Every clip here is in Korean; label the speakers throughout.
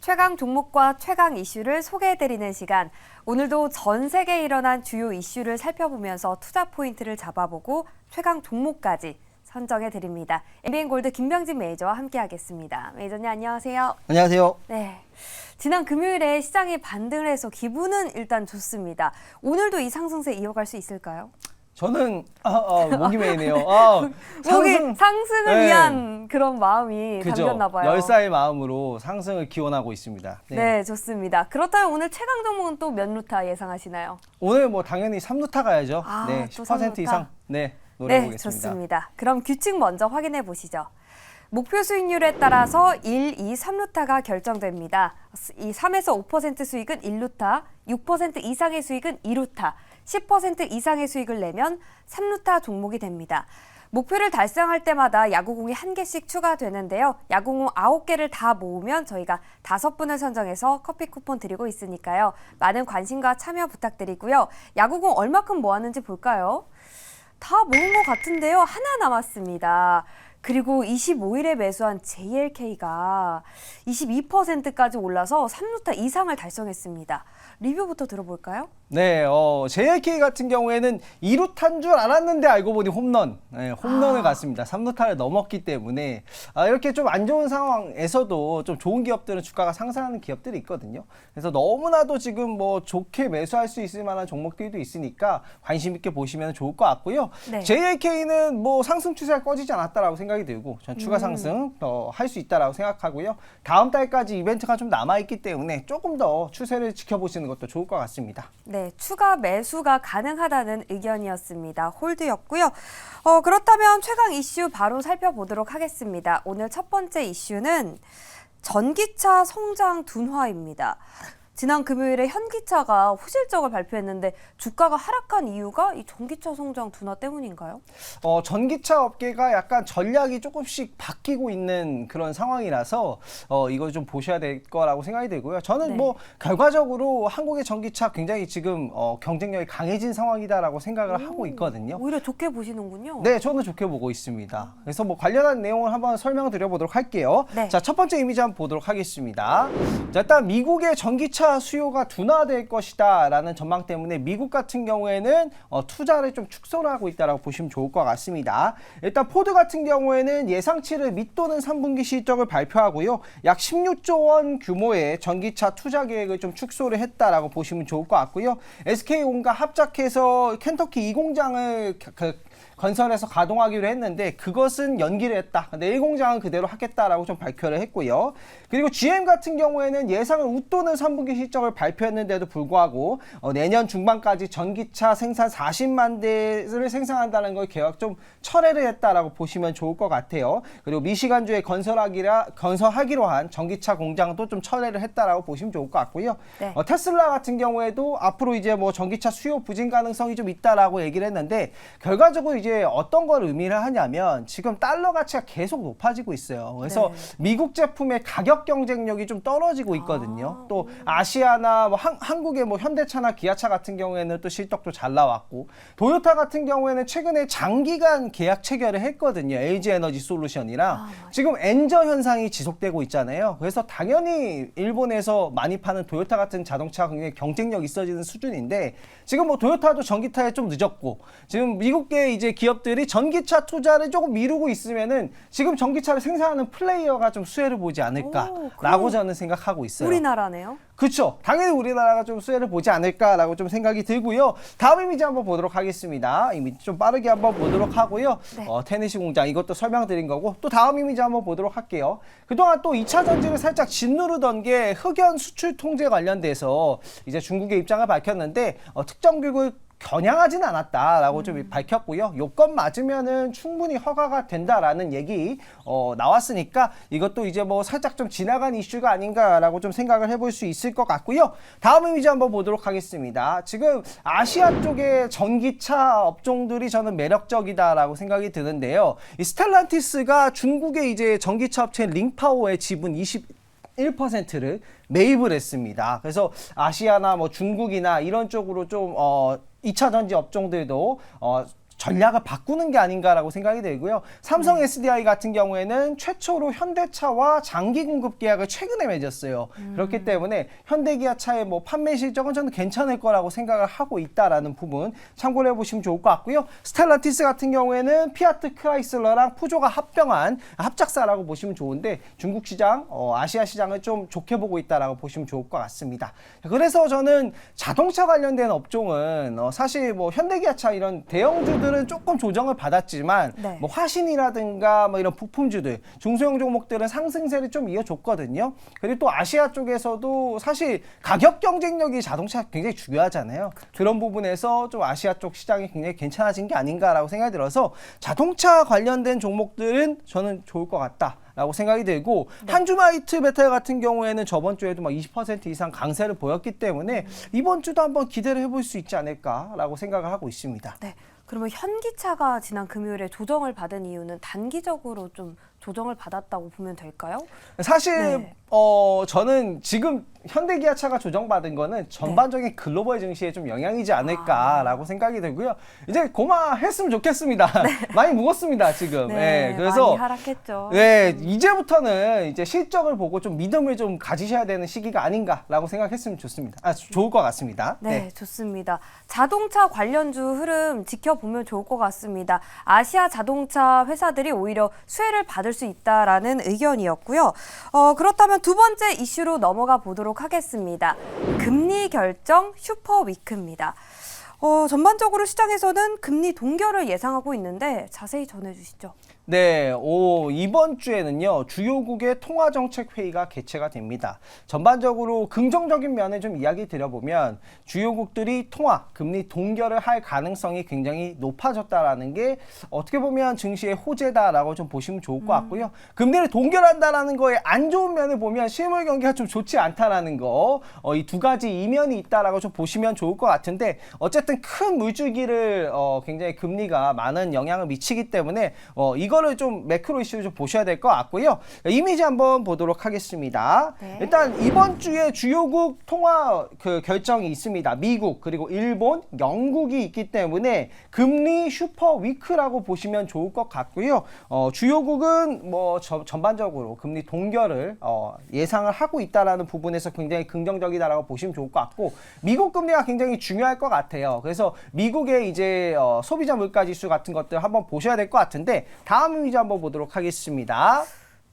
Speaker 1: 최강 종목과 최강 이슈를 소개해드리는 시간. 오늘도 전 세계에 일어난 주요 이슈를 살펴보면서 투자 포인트를 잡아보고 최강 종목까지 선정해드립니다. MBN골드 김병진 매니저와 함께하겠습니다. 매니저님 안녕하세요.
Speaker 2: 안녕하세요.
Speaker 1: 네, 지난 금요일에 시장이 반등을 해서 기분은 일단 좋습니다. 오늘도 이 상승세 이어갈 수 있을까요?
Speaker 2: 저는 목이 메이네요.
Speaker 1: 상승을
Speaker 2: 네.
Speaker 1: 위한 그런 마음이 담겼나 봐요.
Speaker 2: 열사의 마음으로 상승을 기원하고 있습니다.
Speaker 1: 네, 좋습니다. 그렇다면 오늘 최강 종목은 또 몇 루타 예상하시나요?
Speaker 2: 오늘 뭐 당연히 3루타 가야죠. 네,
Speaker 1: 또
Speaker 2: 10%
Speaker 1: 3루타.
Speaker 2: 이상 노려보겠습니다.
Speaker 1: 네, 좋습니다. 그럼 규칙 먼저 확인해 보시죠. 목표 수익률에 따라서 1, 2, 3루타가 결정됩니다. 이 3에서 5% 수익은 1루타, 6% 이상의 수익은 2루타, 10% 이상의 수익을 내면 3루타 종목이 됩니다. 목표를 달성할 때마다 야구공이 1개씩 추가되는데요. 야구공 9개를 다 모으면 저희가 5분을 선정해서 커피 쿠폰 드리고 있으니까요. 많은 관심과 참여 부탁드리고요. 야구공 얼마큼 모았는지 볼까요? 다 모은 것 같은데요. 하나 남았습니다. 그리고 25일에 매수한 JLK가 22%까지 올라서 3루타 이상을 달성했습니다. 리뷰부터 들어볼까요?
Speaker 2: 네, JLK 같은 경우에는 2루타인 줄 알았는데 알고 보니 홈런. 네, 홈런을 갔습니다. 3루타를 넘었기 때문에 이렇게 좀 안 좋은 상황에서도 좀 좋은 기업들은 주가가 상승하는 기업들이 있거든요. 그래서 너무나도 지금 뭐 좋게 매수할 수 있을 만한 종목들도 있으니까 관심 있게 보시면 좋을 것 같고요.
Speaker 1: 네.
Speaker 2: JLK는 뭐 상승 추세가 꺼지지 않았다라고 생각이 들고 전 추가 상승 할 수 있다라고 생각하고요. 다음 달까지 이벤트가 좀 남아있기 때문에 조금 더 추세를 지켜보시는 것도 좋을 것 같습니다.
Speaker 1: 네, 추가 매수가 가능하다는 의견이었습니다. 홀드였고요. 그렇다면 최강 이슈 바로 살펴보도록 하겠습니다. 오늘 첫 번째 이슈는 전기차 성장 둔화입니다. 지난 금요일에 현기차가 후실적을 발표했는데 주가가 하락한 이유가 이 전기차 성장 둔화 때문인가요?
Speaker 2: 전기차 업계가 약간 전략이 조금씩 바뀌고 있는 그런 상황이라서 이거 좀 보셔야 될 거라고 생각이 들고요. 저는
Speaker 1: 네.
Speaker 2: 뭐 결과적으로 한국의 전기차 굉장히 지금 경쟁력이 강해진 상황이다라고 생각을 하고 있거든요.
Speaker 1: 오히려 좋게 보시는군요.
Speaker 2: 네, 저는 좋게 보고 있습니다. 그래서 뭐 관련한 내용을 한번 설명드려 보도록 할게요.
Speaker 1: 네.
Speaker 2: 자, 첫 번째 이미지 한번 보도록 하겠습니다. 자, 일단 미국의 전기차 수요가 둔화될 것이다 라는 전망 때문에 미국 같은 경우에는 투자를 좀 축소를 하고 있다고 보시면 좋을 것 같습니다. 일단 포드 같은 경우에는 예상치를 밑도는 3분기 실적을 발표하고요. 약 16조 원 규모의 전기차 투자 계획을 좀 축소를 했다라고 보시면 좋을 것 같고요. SK온과 합작해서 켄터키 2공장을 건설해서 가동하기로 했는데 그것은 연기를 했다. 근데 1공장은 그대로 하겠다라고 좀 발표를 했고요. 그리고 GM 같은 경우에는 예상을 웃도는 3분기 실적을 발표했는데도 불구하고 내년 중반까지 전기차 생산 40만 대를 생산한다는 걸 계약 좀 철회를 했다라고 보시면 좋을 것 같아요. 그리고 미시간주에 건설하기로 한 전기차 공장도 좀 철회를 했다라고 보시면 좋을 것 같고요.
Speaker 1: 네.
Speaker 2: 테슬라 같은 경우에도 앞으로 이제 뭐 전기차 수요 부진 가능성이 좀 있다라고 얘기를 했는데 결과적으로 이제 어떤 걸 의미를 하냐면 지금 달러 가치가 계속 높아지고 있어요. 그래서
Speaker 1: 네.
Speaker 2: 미국 제품의 가격 경쟁력이 좀 떨어지고 있거든요. 또 아시아나 뭐 한국의 뭐 현대차나 기아차 같은 경우에는 또 실적도 잘 나왔고 도요타 같은 경우에는 최근에 장기간 계약 체결을 했거든요. LG 에너지 솔루션이랑 지금 엔저 현상이 지속되고 있잖아요. 그래서 당연히 일본에서 많이 파는 도요타 같은 자동차가 굉장히 경쟁력 있어지는 수준인데 지금 뭐 도요타도 전기차에 좀 늦었고 지금 미국계 이제 기업들이 전기차 투자를 조금 미루고 있으면은 지금 전기차를 생산하는 플레이어가 좀 수혜를 보지 않을까라고 저는 생각하고 있어요.
Speaker 1: 우리나라네요.
Speaker 2: 그렇죠. 당연히 우리나라가 좀 수혜를 보지 않을까라고 좀 생각이 들고요. 다음 이미지 한번 보도록 하겠습니다. 이미지 좀 빠르게 한번 보도록 하고요.
Speaker 1: 네.
Speaker 2: 테네시 공장 이것도 설명드린 거고 또 다음 이미지 한번 보도록 할게요. 그동안 또 2차 전지를 살짝 짓누르던 게 흑연 수출 통제 관련돼서 이제 중국의 입장을 밝혔는데 특정 기업을 겨냥하진 않았다라고 좀 밝혔고요. 요건 맞으면은 충분히 허가가 된다라는 얘기 나왔으니까 이것도 이제 뭐 살짝 좀 지나간 이슈가 아닌가라고 좀 생각을 해볼 수 있을 것 같고요. 다음 이미지 한번 보도록 하겠습니다. 지금 아시아 쪽의 전기차 업종들이 저는 매력적이다라고 생각이 드는데요. 이 스텔란티스가 중국의 이제 전기차 업체인 링파오의 지분 21%를 매입을 했습니다. 그래서 아시아나 뭐 중국이나 이런 쪽으로 좀 2차 전지 업종들도 전략을 바꾸는 게 아닌가라고 생각이 들고요. 삼성 SDI 같은 경우에는 최초로 현대차와 장기 공급 계약을 최근에 맺었어요. 그렇기 때문에 현대기아차의 뭐 판매 실적은 저는 괜찮을 거라고 생각을 하고 있다라는 부분 참고를 해보시면 좋을 것 같고요. 스텔란티스 같은 경우에는 피아트 크라이슬러랑 푸조가 합병한 합작사라고 보시면 좋은데 중국 시장, 아시아 시장을 좀 좋게 보고 있다라고 보시면 좋을 것 같습니다. 그래서 저는 자동차 관련된 업종은 사실 뭐 현대기아차 이런 대형주들은 조금 조정을 받았지만
Speaker 1: 네.
Speaker 2: 뭐 화신이라든가 뭐 이런 부품주들 중소형 종목들은 상승세를 좀 이어줬거든요. 그리고 또 아시아 쪽에서도 사실 가격 경쟁력이 자동차 굉장히 중요하잖아요. 그런 부분에서 좀 아시아 쪽 시장이 굉장히 괜찮아진 게 아닌가라고 생각이 들어서 자동차 관련된 종목들은 저는 좋을 것 같다. 라고 생각이 들고 한주마이트 메탈 같은 경우에는 저번 주에도 막 20% 이상 강세를 보였기 때문에 이번 주도 한번 기대를 해볼 수 있지 않을까라고 생각을 하고 있습니다.
Speaker 1: 네. 그러면 현기차가 지난 금요일에 조정을 받은 이유는 단기적으로 좀 조정을 받았다고 보면 될까요?
Speaker 2: 사실
Speaker 1: 네.
Speaker 2: 저는 지금 현대기아차가 조정받은 거는 전반적인 글로벌 증시에 좀 영향이지 않을까라고 생각이 들고요. 이제 고마했으면 좋겠습니다. 많이 묵었습니다, 지금.
Speaker 1: 네,
Speaker 2: 그래서
Speaker 1: 많이 하락했죠.
Speaker 2: 네, 이제부터는 이제 실적을 보고 좀 믿음을 좀 가지셔야 되는 시기가 아닌가라고 생각했으면 좋습니다. 좋을 것 같습니다.
Speaker 1: 네, 좋습니다. 자동차 관련주 흐름 지켜보면 좋을 것 같습니다. 아시아 자동차 회사들이 오히려 수혜를 받을 수 있다라는 의견이었고요. 그렇다면 두 번째 이슈로 넘어가 보도록 하겠습니다. 금리 결정 슈퍼 위크입니다. 전반적으로 시장에서는 금리 동결을 예상하고 있는데 자세히 전해주시죠.
Speaker 2: 네, 이번 주에는요, 주요국의 통화정책회의가 개최가 됩니다. 전반적으로 긍정적인 면을 좀 이야기 드려보면, 주요국들이 금리 동결을 할 가능성이 굉장히 높아졌다라는 게 어떻게 보면 증시의 호재다라고 좀 보시면 좋을 것 같고요. 금리를 동결한다라는 거에 안 좋은 면을 보면 실물 경기가 좀 좋지 않다라는 거, 이 두 가지 이면이 있다라고 좀 보시면 좋을 것 같은데, 어쨌든 큰 물줄기를 굉장히 금리가 많은 영향을 미치기 때문에 이거를 좀 매크로 이슈를 좀 보셔야 될 것 같고요. 이미지 한번 보도록 하겠습니다.
Speaker 1: 네.
Speaker 2: 일단 이번 주에 주요국 통화 결정이 있습니다. 미국 그리고 일본, 영국이 있기 때문에 금리 슈퍼 위크라고 보시면 좋을 것 같고요. 주요국은 뭐 전반적으로 금리 동결을 예상을 하고 있다라는 부분에서 굉장히 긍정적이다라고 보시면 좋을 것 같고 미국 금리가 굉장히 중요할 것 같아요. 그래서 미국의 이제 소비자 물가 지수 같은 것들 한번 보셔야 될 것 같은데 다음 이미지 한번 보도록 하겠습니다.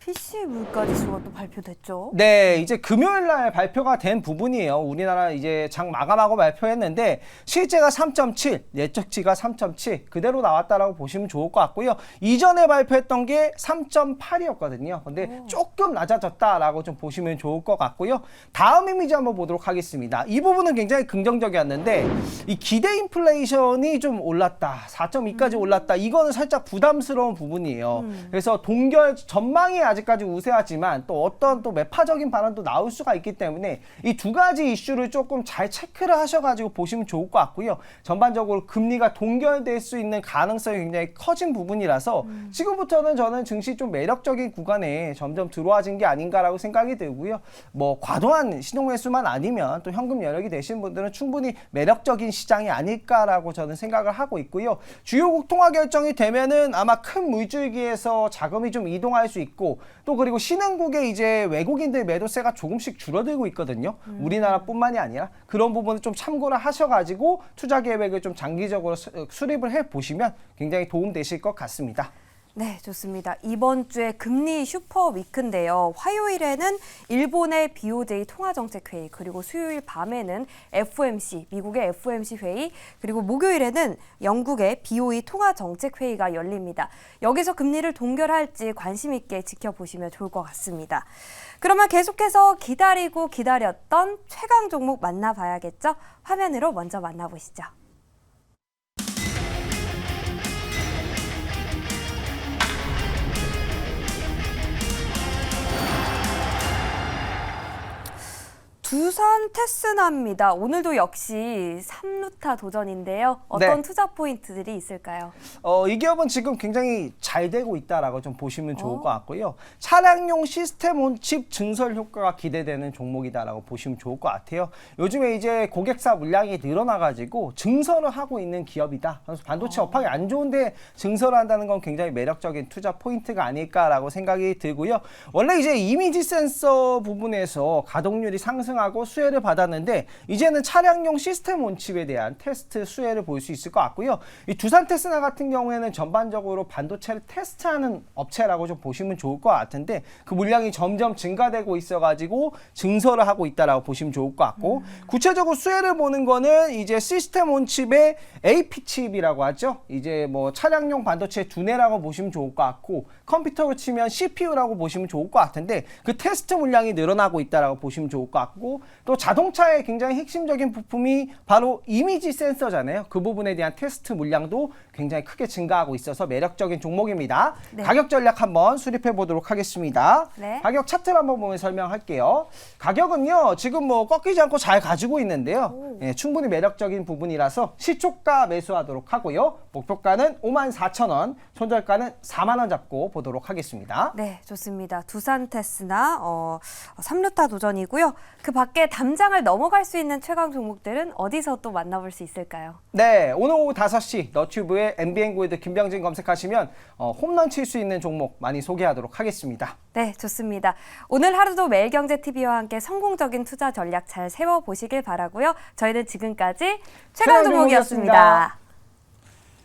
Speaker 1: PC 물가 지수가 또 발표됐죠.
Speaker 2: 네, 이제 금요일 날 발표가 된 부분이에요. 우리나라 이제 장 마감하고 발표했는데 실제가 3.7, 예측치가 3.7 그대로 나왔다라고 보시면 좋을 것 같고요. 이전에 발표했던 게 3.8이었거든요. 근데 조금 낮아졌다라고 좀 보시면 좋을 것 같고요. 다음 이미지 한번 보도록 하겠습니다. 이 부분은 굉장히 긍정적이었는데 이 기대 인플레이션이 좀 올랐다. 4.2까지 올랐다. 이거는 살짝 부담스러운 부분이에요. 그래서 동결 전망이 아직까지 우세하지만 또 어떤 또 매파적인 발언도 나올 수가 있기 때문에 이 두 가지 이슈를 조금 잘 체크를 하셔가지고 보시면 좋을 것 같고요. 전반적으로 금리가 동결될 수 있는 가능성이 굉장히 커진 부분이라서 지금부터는 저는 증시 좀 매력적인 구간에 점점 들어와진 게 아닌가라고 생각이 들고요. 뭐 과도한 신용매수만 아니면 또 현금 여력이 되신 분들은 충분히 매력적인 시장이 아닐까라고 저는 생각을 하고 있고요. 주요국 통화 결정이 되면은 아마 큰 물줄기에서 자금이 좀 이동할 수 있고 또 그리고 신흥국의 이제 외국인들 매도세가 조금씩 줄어들고 있거든요. 우리나라뿐만이 아니라 그런 부분을 좀 참고를 하셔가지고 투자 계획을 좀 장기적으로 수립을 해 보시면 굉장히 도움 되실 것 같습니다.
Speaker 1: 네, 좋습니다. 이번 주에 금리 슈퍼 위크인데요. 화요일에는 일본의 BOJ 통화정책회의, 그리고 수요일 밤에는 FOMC, 미국의 FOMC 회의, 그리고 목요일에는 영국의 BOE 통화정책회의가 열립니다. 여기서 금리를 동결할지 관심 있게 지켜보시면 좋을 것 같습니다. 그러면 계속해서 기다리고 기다렸던 최강 종목 만나봐야겠죠? 화면으로 먼저 만나보시죠. 두산 테스나입니다. 오늘도 역시 3루타 도전인데요. 어떤
Speaker 2: 네.
Speaker 1: 투자 포인트들이 있을까요?
Speaker 2: 이 기업은 지금 굉장히 잘 되고 있다라고 좀 보시면 좋을 것 같고요. 차량용 시스템 온칩 증설 효과가 기대되는 종목이다라고 보시면 좋을 것 같아요. 요즘에 이제 고객사 물량이 늘어나가지고 증설을 하고 있는 기업이다. 그래서 반도체 업황이 안 좋은데 증설을 한다는 건 굉장히 매력적인 투자 포인트가 아닐까라고 생각이 들고요. 원래 이제 이미지 센서 부분에서 가동률이 상승하고 수혜를 받았는데 이제는 차량용 시스템 온칩에 대한 테스트 수혜를 볼 수 있을 것 같고요. 이 두산 테스나 같은 경우에는 전반적으로 반도체를 테스트하는 업체라고 좀 보시면 좋을 것 같은데 그 물량이 점점 증가되고 있어가지고 증설을 하고 있다라고 보시면 좋을 것 같고 구체적으로 수혜를 보는 거는 이제 시스템 온칩의 AP 칩이라고 하죠. 이제 뭐 차량용 반도체 두뇌라고 보시면 좋을 것 같고 컴퓨터로 치면 CPU라고 보시면 좋을 것 같은데 그 테스트 물량이 늘어나고 있다라고 보시면 좋을 것 같고 또 자동차의 굉장히 핵심적인 부품이 바로 이미지 센서잖아요. 그 부분에 대한 테스트 물량도 굉장히 크게 증가하고 있어서 매력적인 종목입니다.
Speaker 1: 네.
Speaker 2: 가격 전략 한번 수립해 보도록 하겠습니다.
Speaker 1: 네.
Speaker 2: 가격 차트를 한번 보면 설명할게요. 가격은요 지금 뭐 꺾이지 않고 잘 가지고 있는데요. 예, 충분히 매력적인 부분이라서 시초가 매수하도록 하고요. 목표가는 54,000원, 손절가는 4만 원 잡고 보도록 하겠습니다.
Speaker 1: 네, 좋습니다. 두산 테스나 3루타 도전이고요. 그 밖에 담장을 넘어갈 수 있는 최강 종목들은 어디서 또 만나볼 수 있을까요?
Speaker 2: 네, 오늘 오후 5시 너튜브에 MBN 골드 김병진 검색하시면 홈런 칠 수 있는 종목 많이 소개하도록 하겠습니다.
Speaker 1: 네, 좋습니다. 오늘 하루도 매일경제TV와 함께 성공적인 투자 전략 잘 세워보시길 바라고요. 저희는 지금까지 최강 종목이었습니다.